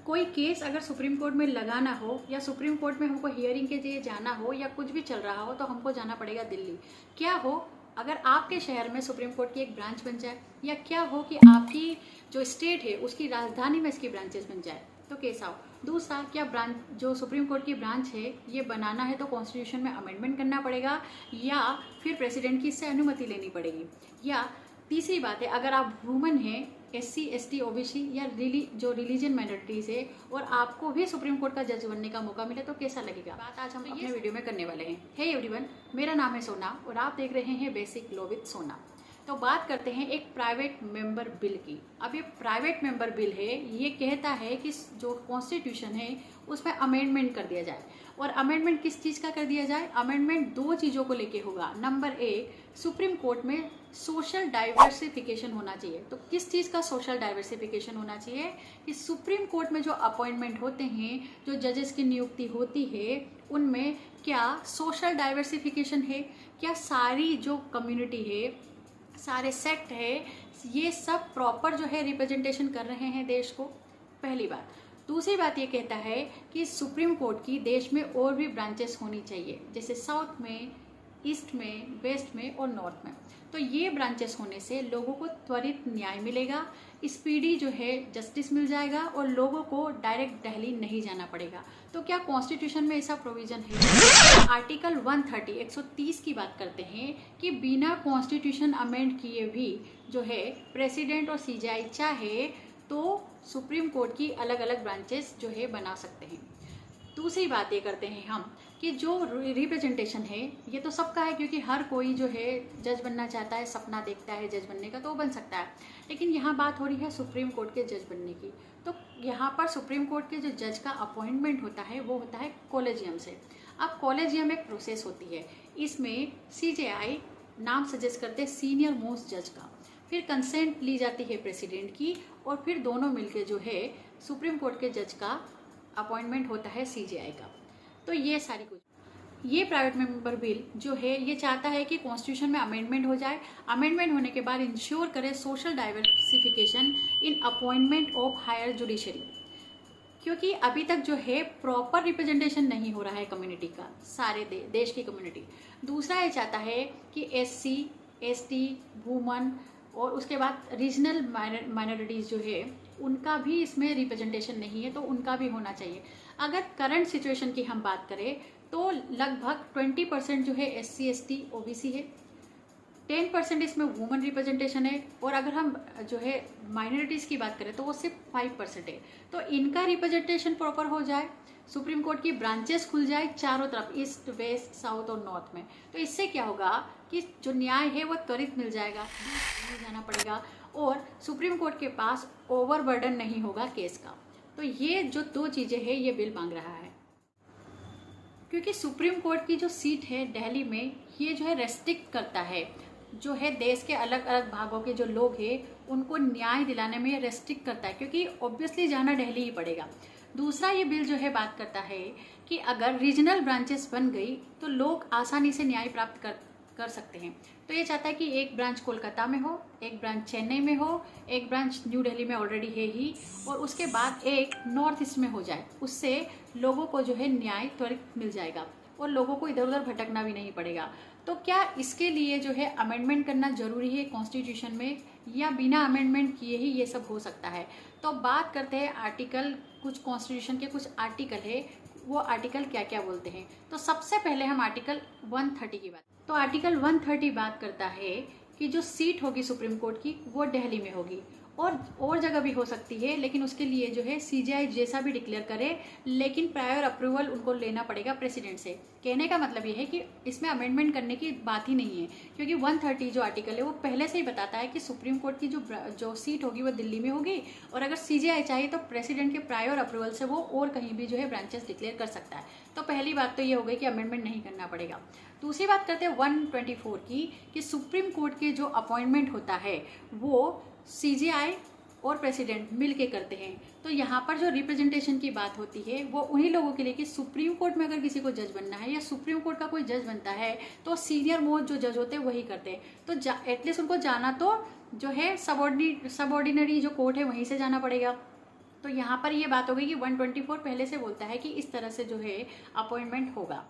कोई केस अगर supreme court में लगाना हो या सुप्रीम कोर्ट में हमको हियरिंग के लिए जाना हो या कुछ भी चल रहा हो तो हमको जाना पड़ेगा दिल्ली। क्या हो अगर आपके शहर में सुप्रीम कोर्ट की एक ब्रांच बन जाए, या क्या हो कि आपकी जो स्टेट है उसकी राजधानी में इसकी ब्रांचेस बन जाए तो केस आओ। दूसरा, क्या ब्रांच जो सुप्रीम कोर्ट की ब्रांच है ये बनाना है तो कॉन्स्टिट्यूशन में अमेंडमेंट करना पड़ेगा या फिर प्रेसिडेंट की इससे अनुमति लेनी पड़ेगी। या तीसरी बात है, अगर आप वुमन हैं, SC ST OBC या जो रिलीजन माइनॉरिटीज है और आपको भी सुप्रीम कोर्ट का जज बनने का मौका मिले तो कैसा लगेगा। बात आज हम अपने वीडियो में करने वाले हैं। हे एवरीवन, मेरा नाम है सोना और आप देख रहे हैं बेसिक लॉ विद सोना। तो बात करते हैं एक प्राइवेट मेंबर बिल की। अब ये प्राइवेट मेंबर बिल है, ये कहता है कि जो कॉन्स्टिट्यूशन है उसमें अमेंडमेंट कर दिया जाए। और अमेंडमेंट किस चीज़ का कर दिया जाए? अमेंडमेंट दो चीज़ों को लेके होगा। नंबर एक, सुप्रीम कोर्ट में सोशल डाइवर्सिफिकेशन होना चाहिए। तो किस चीज़ का सोशल डाइवर्सिफिकेशन होना चाहिए? कि सुप्रीम कोर्ट में जो अपॉइंटमेंट होते हैं, जो जजेस की नियुक्ति होती है, उनमें क्या सोशल डाइवर्सिफिकेशन है? क्या सारी जो कम्युनिटी है, सारे सेक्ट है, ये सब प्रॉपर जो है रिप्रेजेंटेशन कर रहे हैं देश को? पहली बात। दूसरी बात ये कहता है कि सुप्रीम कोर्ट की देश में और भी ब्रांचेस होनी चाहिए, जैसे साउथ में, ईस्ट में, वेस्ट में और नॉर्थ में। तो ये ब्रांचेस होने से लोगों को त्वरित न्याय मिलेगा, स्पीडी जो है जस्टिस मिल जाएगा और लोगों को डायरेक्ट दिल्ली नहीं जाना पड़ेगा। तो क्या कॉन्स्टिट्यूशन में ऐसा प्रोविजन है? आर्टिकल 130 की बात करते हैं कि बिना कॉन्स्टिट्यूशन अमेंड किए भी जो है प्रेसिडेंट और CJI चाहे तो सुप्रीम कोर्ट की अलग अलग ब्रांचेस जो है बना सकते हैं। दूसरी बात ये करते हैं हम कि जो रिप्रेजेंटेशन है ये तो सबका है, क्योंकि हर कोई जो है जज बनना चाहता है, सपना देखता है जज बनने का, तो वो बन सकता है। लेकिन यहाँ बात हो रही है सुप्रीम कोर्ट के जज बनने की। तो यहाँ पर सुप्रीम कोर्ट के जो जज का अपॉइंटमेंट होता है वो होता है कॉलेजियम से। अब कॉलेजियम एक प्रोसेस होती है, इसमें CJI नाम सजेस्ट करते हैं सीनियर मोस्ट जज का, फिर कंसेंट ली जाती है प्रेसिडेंट की और फिर दोनों मिलके जो है सुप्रीम कोर्ट के जज का अपॉइंटमेंट होता है CJI का। तो ये सारी कुछ ये प्राइवेट मेंबर बिल जो है ये चाहता है कि कॉन्स्टिट्यूशन में अमेंडमेंट हो जाए। अमेंडमेंट होने के बाद इंश्योर करे social diversification in appointment of higher judiciary, क्योंकि अभी तक जो है प्रॉपर रिप्रेजेंटेशन नहीं हो रहा है कम्युनिटी का, सारे देश की कम्युनिटी। दूसरा ये चाहता है कि SC ST वुमन और उसके बाद रीजनल माइनॉरिटीज़ जो है उनका भी इसमें रिप्रेजेंटेशन नहीं है, तो उनका भी होना चाहिए। अगर करंट सिचुएशन की हम बात करें तो लगभग 20% जो है SC ST OBC है, 10% इसमें वुमन रिप्रेजेंटेशन है, और अगर हम जो है माइनॉरिटीज़ की बात करें तो वो सिर्फ 5% है। तो इनका रिप्रेजेंटेशन प्रॉपर हो जाए, सुप्रीम कोर्ट की ब्रांचेस खुल जाए चारों तरफ, ईस्ट वेस्ट साउथ और नॉर्थ में, तो इससे क्या होगा कि जो न्याय है वो त्वरित मिल जाएगा, नहीं जाना पड़ेगा और सुप्रीम कोर्ट के पास ओवरबर्डन नहीं होगा केस का। तो ये जो दो चीज़ें हैं ये बिल मांग रहा है, क्योंकि सुप्रीम कोर्ट की जो सीट है दिल्ली में ये जो है रेस्ट्रिक्ट करता है, जो है देश के अलग अलग भागों के जो लोग हैं उनको न्याय दिलाने में ये रेस्ट्रिक्ट करता है, क्योंकि ऑब्वियसली जाना दिल्ली ही पड़ेगा। दूसरा, ये बिल जो है बात करता है कि अगर रीजनल ब्रांचेस बन गई तो लोग आसानी से न्याय प्राप्त कर सकते हैं। तो ये चाहता है कि एक ब्रांच कोलकाता में हो, एक ब्रांच चेन्नई में हो, एक ब्रांच न्यू दिल्ली में ऑलरेडी है ही, और उसके बाद एक नॉर्थ ईस्ट में हो जाए। उससे लोगों को जो है न्याय त्वरित मिल जाएगा और लोगों को इधर उधर भटकना भी नहीं पड़ेगा। तो क्या इसके लिए जो है अमेंडमेंट करना जरूरी है कॉन्स्टिट्यूशन में, या बिना अमेंडमेंट किए ही ये सब हो सकता है? तो बात करते हैं आर्टिकल, कुछ कॉन्स्टिट्यूशन के कुछ आर्टिकल है, वो आर्टिकल क्या क्या बोलते हैं। तो सबसे पहले हम आर्टिकल 130 की बात। तो आर्टिकल 130 बात करता है कि जो सीट होगी सुप्रीम कोर्ट की वो दिल्ली में होगी, और जगह भी हो सकती है, लेकिन उसके लिए जो है CJI जैसा भी डिक्लेयर करे, लेकिन प्रायर अप्रूवल उनको लेना पड़ेगा प्रेसिडेंट से। कहने का मतलब ये है कि इसमें अमेंडमेंट करने की बात ही नहीं है, क्योंकि 130 जो आर्टिकल है वो पहले से ही बताता है कि सुप्रीम कोर्ट की जो सीट होगी वो दिल्ली में होगी, और अगर CJI चाहिए तो प्रेसिडेंट के प्रायर अप्रूवल से वो और कहीं भी जो है ब्रांचेस डिक्लेयर कर सकता है। तो पहली बात तो ये हो गई कि अमेंडमेंट नहीं करना पड़ेगा। दूसरी बात करते हैं 124 की, कि सुप्रीम कोर्ट के जो अपॉइंटमेंट होता है वो CJI और प्रेसिडेंट मिल के करते हैं। तो यहाँ पर जो रिप्रेजेंटेशन की बात होती है वो उन्हीं लोगों के लिए कि सुप्रीम कोर्ट में अगर किसी को जज बनना है या सुप्रीम कोर्ट का कोई जज बनता है तो सीनियर मोस्ट जो जज होते हैं वही करते हैं। तो एटलीस्ट उनको जाना तो जो है सबऑर्डिनरी जो कोर्ट है वहीं से जाना पड़ेगा। तो यहाँ पर ये बात हो गई कि 124 पहले से बोलता है कि इस तरह से जो है अपॉइंटमेंट होगा।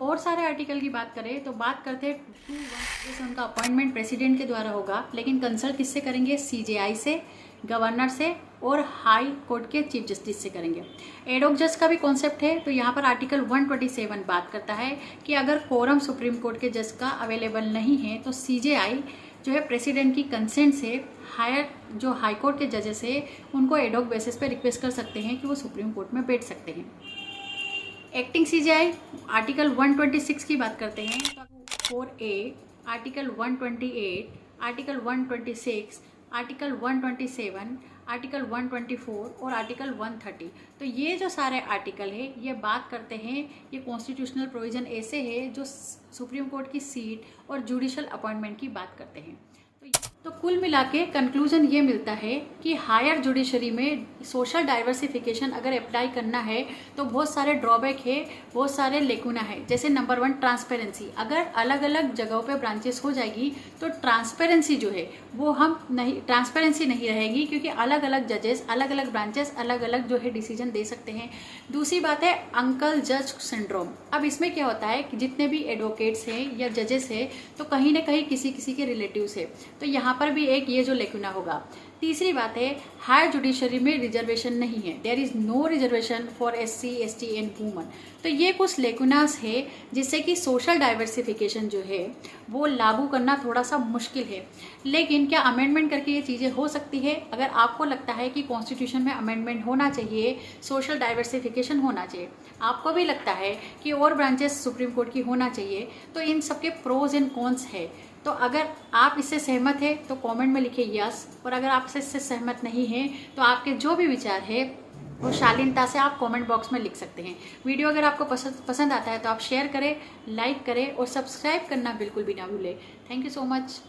और सारे आर्टिकल की बात करें तो बात करते हैं 2(1) जैसे उनका अपॉइंटमेंट प्रेसिडेंट के द्वारा होगा, लेकिन कंसल्ट किससे करेंगे? CJI से, गवर्नर से और हाई कोर्ट के चीफ जस्टिस से करेंगे। एडॉक जज का भी कॉन्सेप्ट है, तो यहाँ पर आर्टिकल 127 बात करता है कि अगर कोरम सुप्रीम कोर्ट के जज का अवेलेबल नहीं है तो CJI जो है प्रेसिडेंट की कंसेंट से हायर जो हाई कोर्ट के जजेस है उनको एडॉक बेसिस पे रिक्वेस्ट कर सकते हैं कि वो सुप्रीम कोर्ट में बैठ सकते हैं। एक्टिंग CJI आर्टिकल 126 की बात करते हैं तो 4A, article 128, article 126, article 127, article 124 और आर्टिकल 130। तो ये जो सारे आर्टिकल है ये बात करते हैं, ये कॉन्स्टिट्यूशनल प्रोविज़न ऐसे है जो सुप्रीम कोर्ट की सीट और जुडिशल अपॉइंटमेंट की बात करते हैं। तो कुल मिला के कंक्लूजन ये मिलता है कि हायर जुडिशरी में सोशल डाइवर्सिफिकेशन अगर अप्लाई करना है तो बहुत सारे ड्रॉबैक है, बहुत सारे लेकुना है। जैसे नंबर 1 ट्रांसपेरेंसी, अगर अलग अलग जगहों पे ब्रांचेस हो जाएगी तो ट्रांसपेरेंसी जो है वो ट्रांसपेरेंसी नहीं रहेगी, क्योंकि अलग अलग जजेस, अलग अलग ब्रांचेस अलग अलग जो है डिसीजन दे सकते हैं। दूसरी बात है अंकल जज सिंड्रोम। अब इसमें क्या होता है कि जितने भी एडवोकेट्स हैं या जजेस हैं तो कहीं ना कहीं किसी किसी के रिलेटिव्स है, तो यहाँ पर भी एक ये जो लेकुना होगा। तीसरी बात है हायर जुडिशरी में रिजर्वेशन नहीं है, there is no reservation for SC, ST and woman. तो ये कुछ लेकुनास है जिससे कि सोशल डाइवर्सिफिकेशन जो है वो लागू करना थोड़ा सा मुश्किल है। लेकिन क्या अमेंडमेंट करके ये चीज़ें हो सकती है? अगर आपको लगता है कि कॉन्स्टिट्यूशन में अमेंडमेंट होना चाहिए, सोशल डाइवर्सिफिकेशन होना चाहिए, आपको भी लगता है कि और ब्रांचेस सुप्रीम कोर्ट की होना चाहिए, तो इन सबके प्रोज एंड कॉन्स है। तो अगर आप इससे सहमत है तो कमेंट में लिखिए यस, और अगर आप इससे सहमत नहीं हैं तो आपके जो भी विचार है वो शालीनता से आप कमेंट बॉक्स में लिख सकते हैं। वीडियो अगर आपको पसंद आता है तो आप शेयर करें, लाइक करें और सब्सक्राइब करना बिल्कुल भी ना भूलें। Thank you so much.